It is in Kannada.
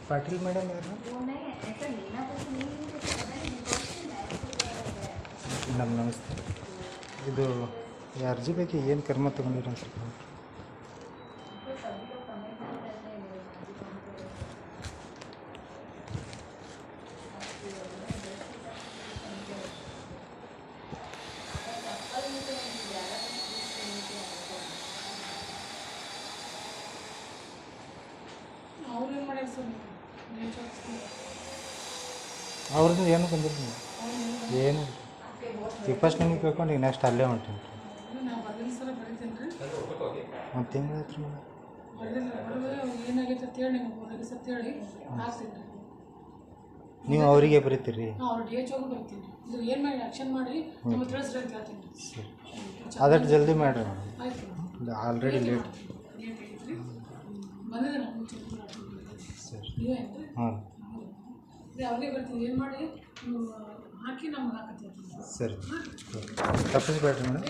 ಪಾಟೀಲ್ ಮೇಡಮ್ ಯಾರು? ನಮಸ್ತೆ. ಇದು ಈ ಅರ್ಜಿ ಬಗ್ಗೆ ಏನು ಕ್ರಮ ತಗೊಂಡಿರ ಅಂತ ಸ್ವಲ್ಪ ಅವ್ರದ್ದು ಏನು ಬಂದಿಲ್ಲ ಏನು ಫಸ್ಟ್ ನಿಮಗೆ ಕೇಳ್ಕೊಂಡು ಈಗ ನೆಕ್ಸ್ಟ್ ಅಲ್ಲೇ ಹೊಂಟೀನಿ ಒಂದು ತಿಂಗಳು ಆಯ್ತು ನೀವು ಅವರಿಗೆ ಬರೀತೀರಿ ಸರಿ ಆದಷ್ಟು ಜಲ್ದಿ ಮಾಡಿರಿ ಮೇಡಮ್ ಆಲ್ರೆಡಿ ಲೇಟ್ ಸರಿ ಹಾಂ ಸರಿ ತಪ್ಪಿಸ್ಬೇಡ್ರಿ ಮೇಡಮ್.